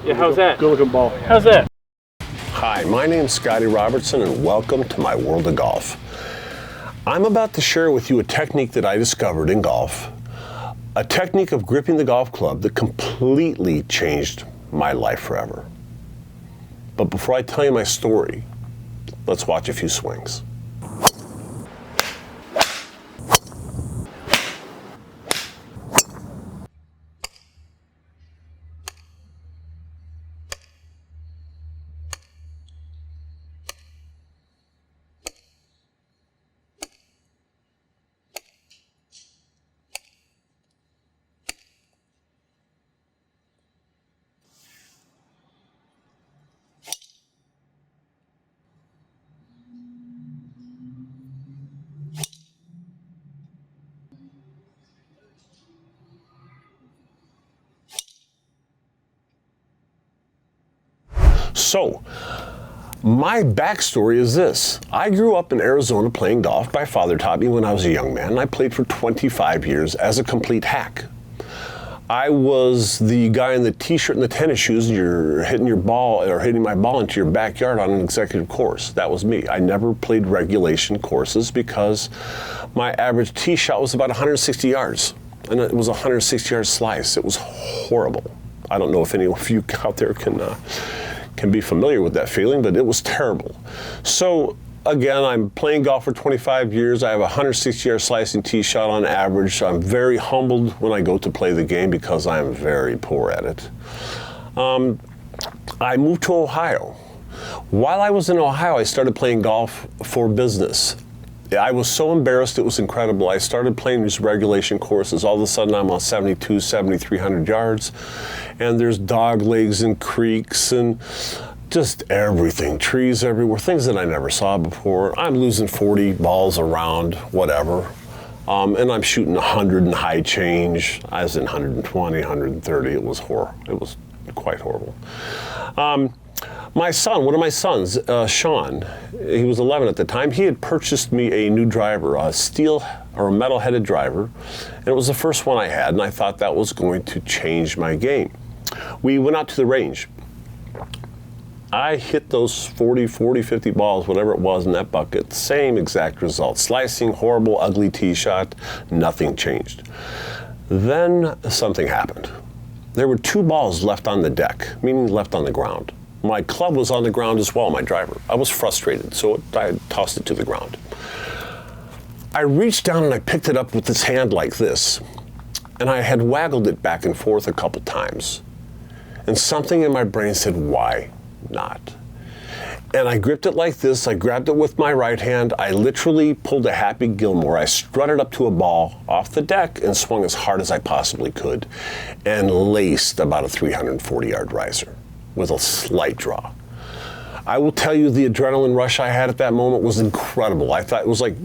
Yeah, how's that? Good looking ball. How's that? Hi, my name's Scotty Robertson and welcome to my world of golf. I'm about to share with you a technique that I discovered in golf, a technique of gripping the golf club that completely changed my life forever. But before I tell you my story, let's watch a few swings. So, my backstory is this. I grew up in Arizona playing golf. My father taught me when I was a young man, and I played for 25 years as a complete hack. I was the guy in the t-shirt and the tennis shoes, and you're hitting your ball or hitting my ball into your backyard on an executive course. That was me. I never played regulation courses because my average tee shot was about 160 yards, and it was a 160-yard slice. It was horrible. I don't know if any of you out there can be familiar with that feeling, but it was terrible. So again, I'm playing golf for 25 years. I have a 160-yard slicing tee shot on average. I'm very humbled when I go to play the game because I am very poor at it. I moved to Ohio. While I was in Ohio, I started playing golf for business. I was so embarrassed, it was incredible. I started playing these regulation courses. All of a sudden, I'm on 7,300 yards, and there's dog legs and creeks and just everything, trees everywhere, things that I never saw before. I'm losing 40 balls around, whatever, and I'm shooting 100 in high change. I was in 120, 130. It was horrible. It was quite horrible. My son, one of my sons, Sean, he was 11 at the time, he had purchased me a new driver, a steel or a metal-headed driver, and it was the first one I had, and I thought that was going to change my game. We went out to the range. I hit those 40, 50 balls, whatever it was in that bucket, same exact result. Slicing, horrible, ugly tee shot, nothing changed. Then something happened. There were 2 balls left on the deck, meaning left on the ground. My club was on the ground as well, my driver. I was frustrated, so I tossed it to the ground. I reached down and I picked it up with this hand like this, and I had waggled it back and forth a couple times. And something in my brain said, why not? And I gripped it like this. I grabbed it with my right hand. I literally pulled a Happy Gilmore. I strutted up to a ball off the deck and swung as hard as I possibly could and laced about a 340-yard riser with a slight draw. I will tell you the adrenaline rush I had at that moment was incredible. I thought it was like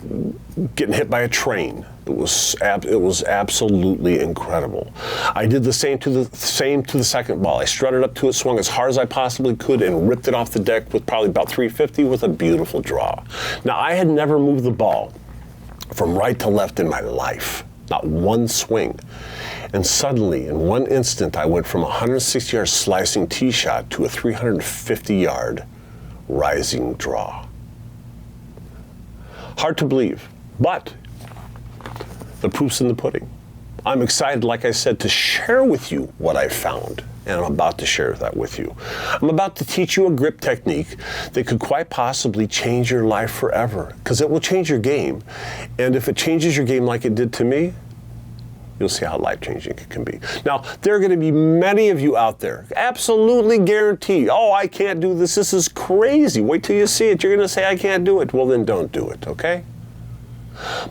getting hit by a train. It was absolutely incredible. I did the same to the second ball. I strutted up to it, swung as hard as I possibly could, and ripped it off the deck with probably about 350 with a beautiful draw. Now, I had never moved the ball from right to left in my life, not one swing. And suddenly, in one instant, I went from a 160-yard slicing tee shot to a 350-yard rising draw. Hard to believe, but the proof's in the pudding. I'm excited, like I said, to share with you what I found, and I'm about to share that with you. I'm about to teach you a grip technique that could quite possibly change your life forever, because it will change your game. And if it changes your game like it did to me, you'll see how life-changing it can be. Now, there are going to be many of you out there, absolutely guarantee, oh, I can't do this, this is crazy. Wait till you see it, you're going to say, I can't do it. Well, then don't do it, okay?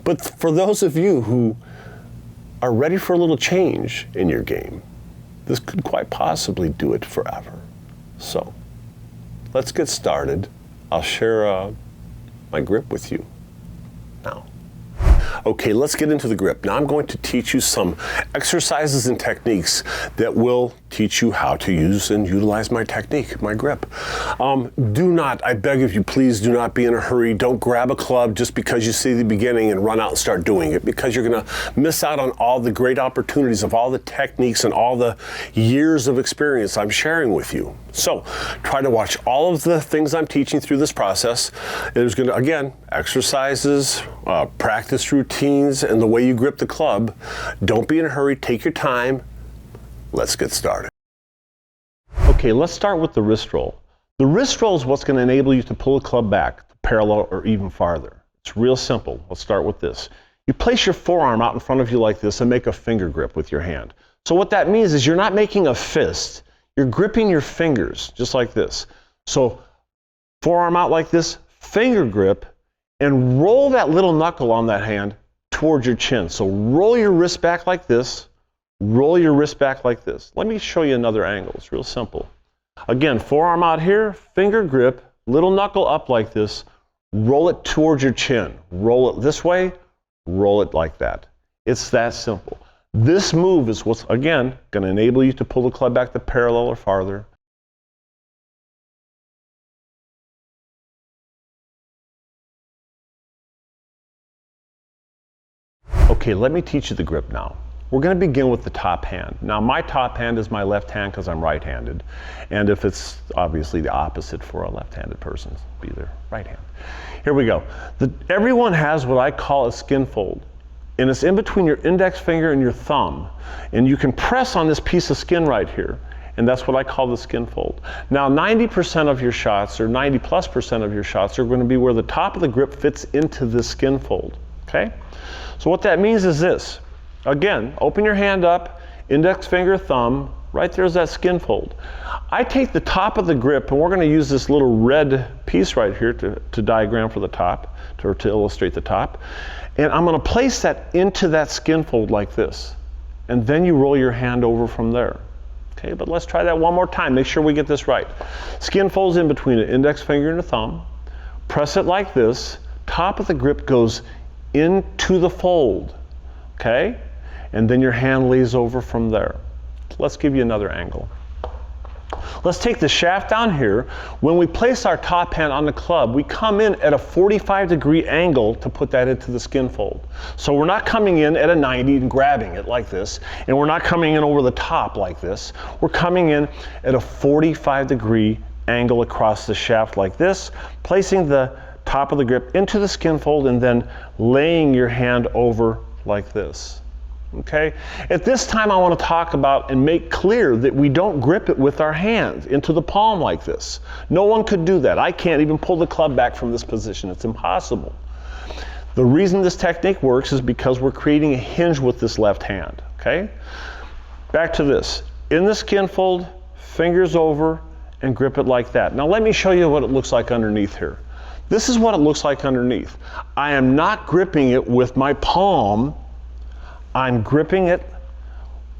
But for those of you who are ready for a little change in your game, this could quite possibly do it forever. So, let's get started. I'll share my grip with you now. Okay, let's get into the grip. Now I'm going to teach you some exercises and techniques that will teach you how to use and utilize my technique, my grip. Do not, I beg of you, please do not be in a hurry. Don't grab a club just because you see the beginning and run out and start doing it, because you're gonna miss out on all the great opportunities of all the techniques and all the years of experience I'm sharing with you. So try to watch all of the things I'm teaching through this process. There's gonna, again, exercises, practice routines, and the way you grip the club. Don't be in a hurry, take your time. Let's get started. Okay, let's start with the wrist roll. The wrist roll is what's going to enable you to pull the club back parallel or even farther. It's real simple. Let's start with this. You place your forearm out in front of you like this and make a finger grip with your hand. So what that means is you're not making a fist. You're gripping your fingers just like this. So forearm out like this, finger grip, and roll that little knuckle on that hand towards your chin. So roll your wrist back like this. Roll your wrist back like this. Let me show you another angle. It's real simple. Again, forearm out here, finger grip, little knuckle up like this. Roll it towards your chin. Roll it this way, roll it like that. It's that simple. This move is what's, again, going to enable you to pull the club back to parallel or farther. Okay, let me teach you the grip now. We're going to begin with the top hand. Now, my top hand is my left hand because I'm right-handed. And if it's obviously the opposite for a left-handed person, be their right hand. Here we go. Everyone has what I call a skin fold. And it's in between your index finger and your thumb. And you can press on this piece of skin right here. And that's what I call the skin fold. Now, 90% of your shots, or 90+% of your shots, are going to be where the top of the grip fits into this skin fold. Okay? So what that means is this. Again, open your hand up, index finger, thumb, right there's that skin fold. I take the top of the grip, and we're going to use this little red piece right here to diagram for the top, to illustrate the top. And I'm going to place that into that skin fold like this. And then you roll your hand over from there. Okay, but let's try that one more time. Make sure we get this right. Skin folds in between an index finger and a thumb. Press it like this. Top of the grip goes into the fold. Okay? And then your hand lays over from there. Let's give you another angle. Let's take the shaft down here. When we place our top hand on the club, we come in at a 45-degree angle to put that into the skin fold. So we're not coming in at a 90 and grabbing it like this, and we're not coming in over the top like this. We're coming in at a 45-degree angle across the shaft like this, placing the top of the grip into the skin fold and then laying your hand over like this. Okay? At this time, I want to talk about and make clear that we don't grip it with our hands into the palm like this. No one could do that. I can't even pull the club back from this position. It's impossible. The reason this technique works is because we're creating a hinge with this left hand. Okay? Back to this. In the skin fold, fingers over, and grip it like that. Now let me show you what it looks like underneath here. This is what it looks like underneath. I am not gripping it with my palm. I'm gripping it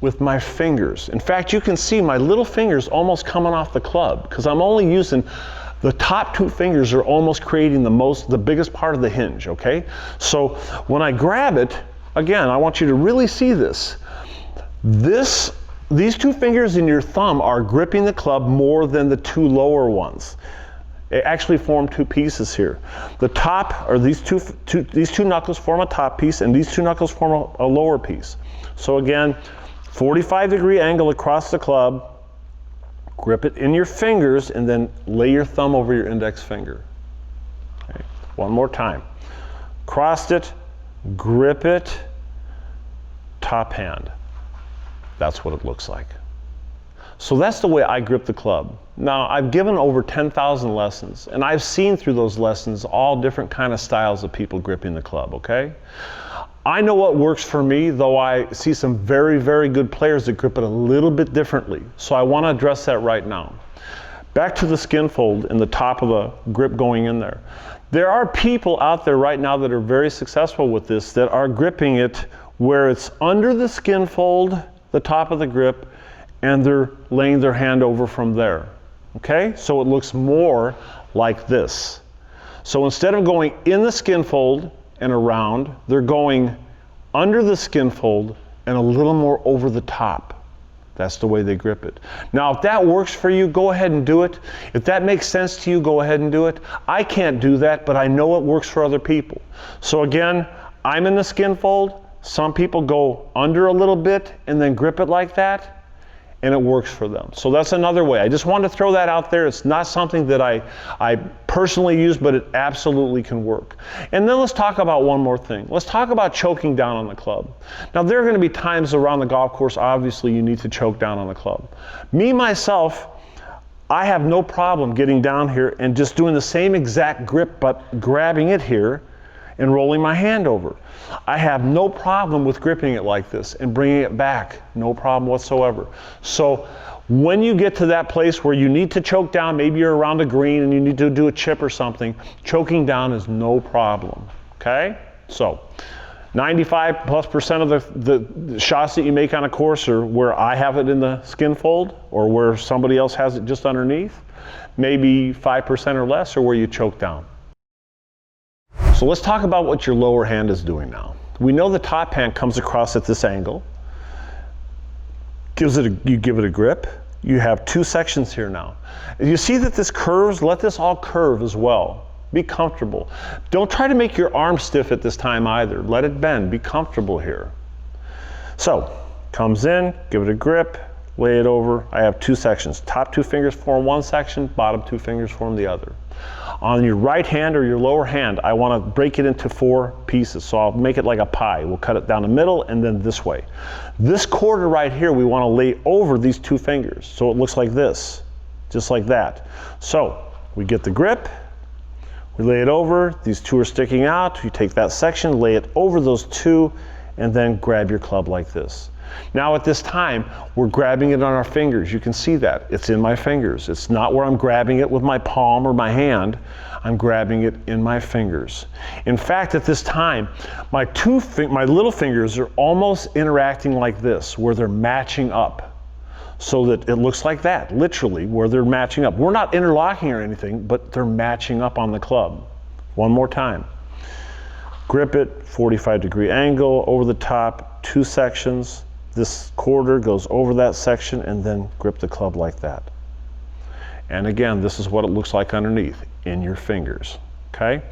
with my fingers. In fact, you can see my little fingers almost coming off the club because I'm only using the top two fingers are almost creating the biggest part of the hinge, okay? So when I grab it, again, I want you to really see this. These two fingers in your thumb are gripping the club more than the two lower ones. They actually form two pieces here. The top, or these two knuckles form a top piece, and these two knuckles form a lower piece. So again, 45-degree angle across the club, grip it in your fingers, and then lay your thumb over your index finger. Okay. One more time. Crossed it, grip it, top hand. That's what it looks like. So that's the way I grip the club. Now, I've given over 10,000 lessons, and I've seen through those lessons all different kind of styles of people gripping the club, okay? I know what works for me, though I see some very, very good players that grip it a little bit differently. So I want to address that right now. Back to the skin fold and the top of the grip going in there. There are people out there right now that are very successful with this that are gripping it where it's under the skin fold, the top of the grip, and they're laying their hand over from there. Okay? So it looks more like this. So instead of going in the skin fold and around, they're going under the skin fold and a little more over the top. That's the way they grip it. Now, if that works for you, go ahead and do it. If that makes sense to you, go ahead and do it. I can't do that, but I know it works for other people. So again, I'm in the skin fold. Some people go under a little bit and then grip it like that, and it works for them. So that's another way. I just wanted to throw that out there. It's not something that I personally use, but it absolutely can work. And then let's talk about one more thing. Let's talk about choking down on the club. Now, there are going to be times around the golf course, obviously, you need to choke down on the club. Me, myself, I have no problem getting down here and just doing the same exact grip, but grabbing it here and rolling my hand over. I have no problem with gripping it like this and bringing it back. No problem whatsoever. So when you get to that place where you need to choke down, maybe you're around a green and you need to do a chip or something, choking down is no problem. Okay? So 95+% of the shots that you make on a course are where I have it in the skin fold or where somebody else has it just underneath. Maybe 5% or less are where you choke down. So let's talk about what your lower hand is doing now. We know the top hand comes across at this angle. You give it a grip. You have two sections here now. If you see that this curves, let this all curve as well. Be comfortable. Don't try to make your arm stiff at this time either. Let it bend. Be comfortable here. So, comes in, give it a grip, lay it over. I have two sections. Top two fingers form one section, bottom two fingers form the other. On your right hand or your lower hand, I want to break it into 4 pieces. So I'll make it like a pie. We'll cut it down the middle and then this way. This quarter right here, we want to lay over these 2 fingers. So it looks like this, just like that. So we get the grip, we lay it over, these 2 are sticking out. You take that section, lay it over those 2, and then grab your club like this. Now at this time, we're grabbing it on our fingers. You can see that. It's in my fingers. It's not where I'm grabbing it with my palm or my hand. I'm grabbing it in my fingers. In fact, at this time, my little fingers are almost interacting like this, where they're matching up. So that it looks like that, literally, where they're matching up. We're not interlocking or anything, but they're matching up on the club. One more time. Grip it, 45-degree angle, over the top, 2 sections. This quarter goes over that section and then grip the club like that. And again, this is what it looks like underneath, in your fingers, okay?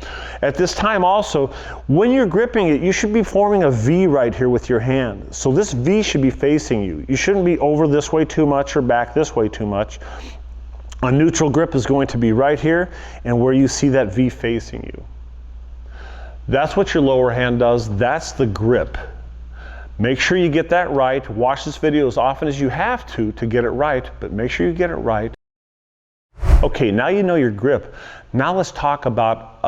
At this time also, when you're gripping it, you should be forming a V right here with your hand. So this V should be facing you. You shouldn't be over this way too much or back this way too much. A neutral grip is going to be right here and where you see that V facing you. That's what your lower hand does. That's the grip. Make sure you get that right. Watch this video as often as you have to get it right, but make sure you get it right. Okay, now you know your grip. Now let's talk about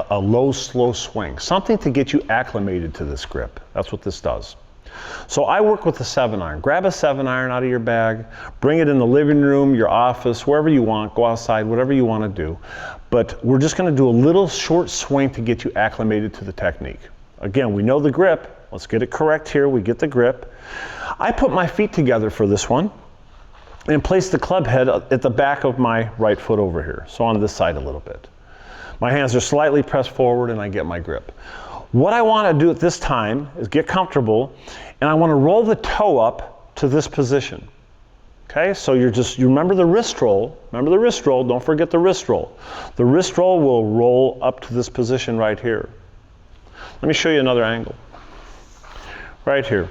a low, slow swing. Something to get you acclimated to this grip. That's what this does. So I work with a 7-iron. Grab a 7-iron out of your bag, bring it in the living room, your office, wherever you want, go outside, whatever you want to do. But we're just going to do a little short swing to get you acclimated to the technique. Again, we know the grip. Let's get it correct here. We get the grip. I put my feet together for this one and place the club head at the back of my right foot over here. So on this side a little bit. My hands are slightly pressed forward and I get my grip. What I want to do at this time is get comfortable and I want to roll the toe up to this position. Okay, so you remember the wrist roll. Remember the wrist roll, don't forget the wrist roll. The wrist roll will roll up to this position right here. Let me show you another angle. Right here.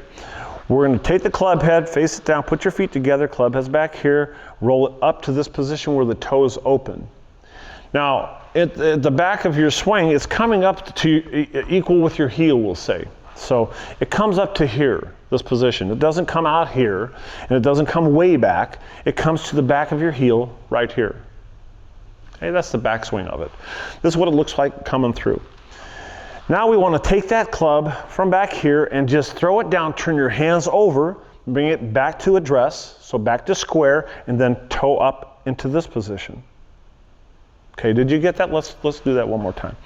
We're going to take the club head, face it down, put your feet together, club head's back here, roll it up to this position where the toe is open. Now, at the back of your swing, it's coming up to equal with your heel, we'll say. So it comes up to here, this position. It doesn't come out here, and it doesn't come way back. It comes to the back of your heel right here. Okay, that's the backswing of it. This is what it looks like coming through. Now we want to take that club from back here and just throw it down, turn your hands over, bring it back to address, so back to square, and then toe up into this position. Okay, did you get that? Let's do that one more time.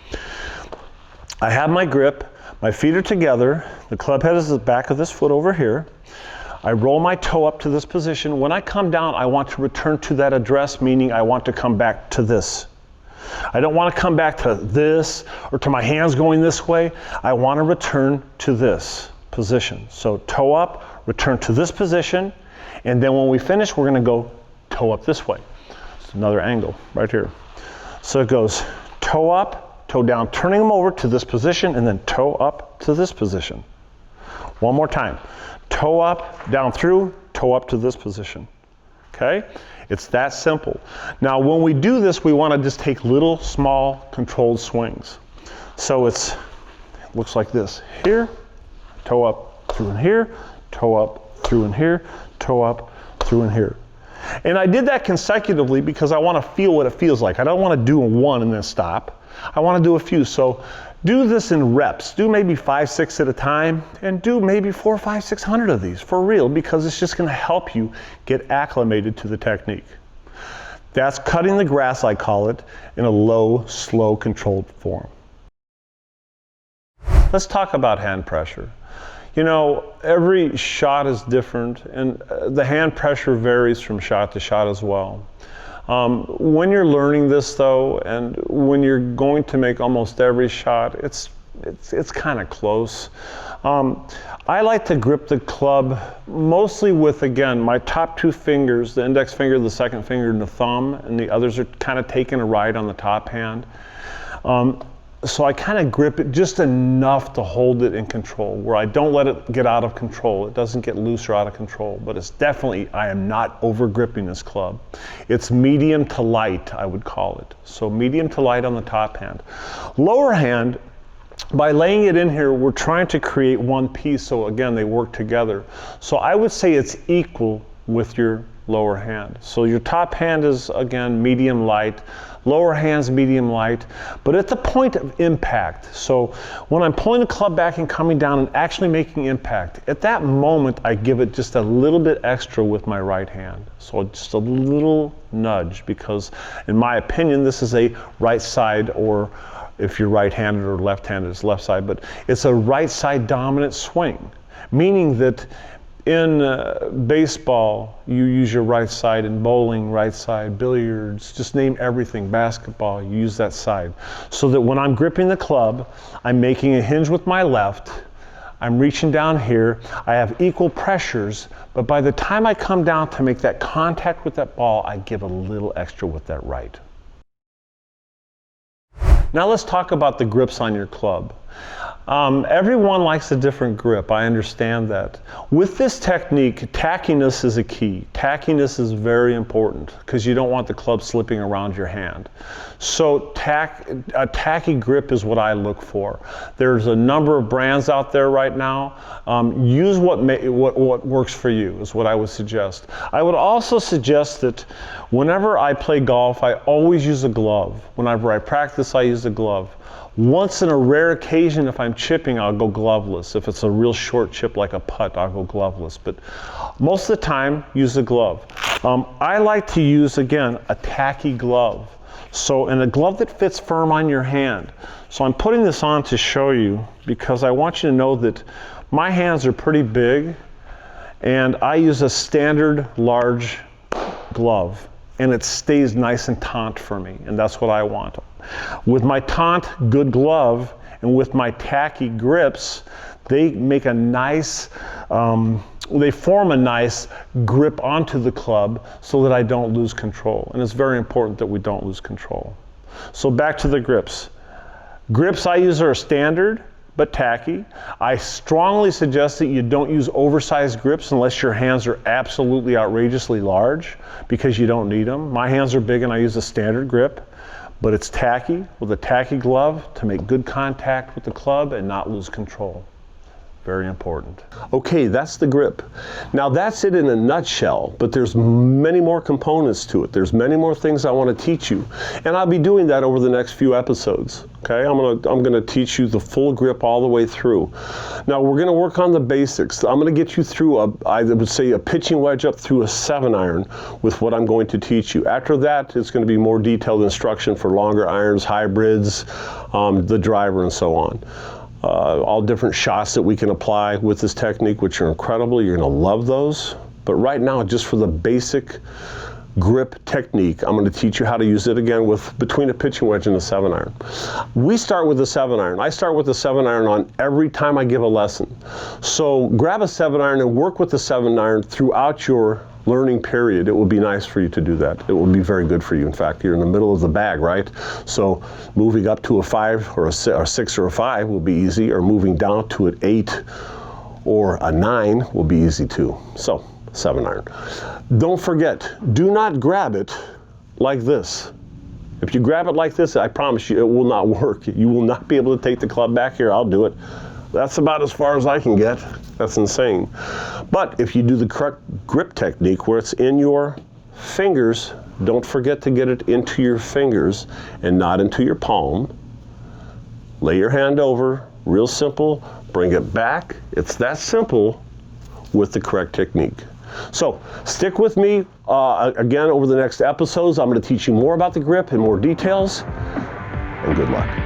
I have my grip, my feet are together, the club head is the back of this foot over here. I roll my toe up to this position. When I come down, I want to return to that address, meaning I want to come back to this. I don't want to come back to this or to my hands going this way. I want to return to this position. So toe up, return to this position, And then when we finish, we're gonna go toe up this way. It's another angle right here. So it goes toe up, toe down, turning them over to this position, and then toe up to this position. One more time. Toe up, down through, toe up to this position. Okay? It's that simple. Now when we do this, we want to just take little, small, controlled swings. So it looks like this. Here, toe up, through in here, toe up, through in here, toe up, through in here. And I did that consecutively because I want to feel what it feels like. I don't want to do one and then stop. I want to do a few. So do this in reps. Do maybe 5, 6 at a time, and do maybe 400, 500, 600 of these for real, because it's just going to help you get acclimated to the technique. That's cutting the grass, I call it, in a low, slow, controlled form. Let's talk about hand pressure. You know, every shot is different, and the hand pressure varies from shot to shot as well. When you're learning this though, and when you're going to make almost every shot, it's kind of close. I like to grip the club mostly with, again, my top 2 fingers, the index finger, the second finger, and the thumb, and the others are kind of taking a ride on the top hand. So I kind of grip it just enough to hold it in control, where I don't let it get out of control. It doesn't get loose or out of control, but it's definitely, I am not over gripping this club. It's medium to light, I would call it. So medium to light on the top hand. Lower hand, by laying it in here, we're trying to create one piece, so again, they work together. So I would say it's equal with your lower hand. So your top hand is, again, medium light, lower hand's medium light, but at the point of impact. So when I'm pulling the club back and coming down and actually making impact, at that moment I give it just a little bit extra with my right hand. So just a little nudge, because in my opinion, this is a right side, or if you're right-handed or left-handed, it's left side, but it's a right side dominant swing, meaning that in baseball, you use your right side. In bowling, right side. Billiards, just name everything. Basketball, you use that side. So that when I'm gripping the club, I'm making a hinge with my left. I'm reaching down here. I have equal pressures, but by the time I come down to make that contact with that ball, I give a little extra with that right. Now let's talk about the grips on your club. Everyone likes a different grip, I understand that. With this technique, tackiness is a key. Tackiness is very important because you don't want the club slipping around your hand. So a tacky grip is what I look for. There's a number of brands out there right now. Use what works for you is what I would suggest. I would also suggest that whenever I play golf, I always use a glove. Whenever I practice, I use a glove. Once in a rare occasion, if I'm chipping, I'll go gloveless. If it's a real short chip like a putt, I'll go gloveless. But most of the time, use a glove. I like to use, again, a tacky glove. So, and a glove that fits firm on your hand. So I'm putting this on to show you because I want you to know that my hands are pretty big, and I use a standard large glove, and it stays nice and taut for me, and that's what I want. With my taut good glove and with my tacky grips, they make a nice, they form a nice grip onto the club so that I don't lose control. And it's very important that we don't lose control. So back to the grips. Grips I use are standard but tacky. I strongly suggest that you don't use oversized grips unless your hands are absolutely outrageously large, because you don't need them. My hands are big and I use a standard grip. But it's tacky with a tacky glove to make good contact with the club and not lose control. Very important. Okay, that's the grip. Now that's it in a nutshell, but there's many more components to it. There's many more things I want to teach you. And I'll be doing that over the next few episodes. Okay, I'm gonna teach you the full grip all the way through. Now we're gonna work on the basics. I'm gonna get you through I would say a pitching wedge up through a 7-iron with what I'm going to teach you. After that, it's gonna be more detailed instruction for longer irons, hybrids, the driver, and so on. All different shots that we can apply with this technique, which are incredible. You're gonna love those. But right now, just for the basic grip technique. I'm going to teach you how to use it again with between a pitching wedge and a 7-iron. We start with the 7-iron. I start with the 7-iron on every time I give a lesson. So grab a 7-iron and work with the 7-iron throughout your learning period. It will be nice for you to do that. It will be very good for you. In fact, you're in the middle of the bag, right? So moving up to a 5 or a 6 or a 5 will be easy, or moving down to an 8 or a 9 will be easy too. So 7-iron. Don't forget, do not grab it like this. If you grab it like this, I promise you it will not work. You will not be able to take the club back here. I'll do it. That's about as far as I can get. That's insane. But if you do the correct grip technique where it's in your fingers, don't forget to get it into your fingers and not into your palm. Lay your hand over, real simple, bring it back. It's that simple with the correct technique. So stick with me again over the next episodes. I'm going to teach you more about the grip and more details, and good luck.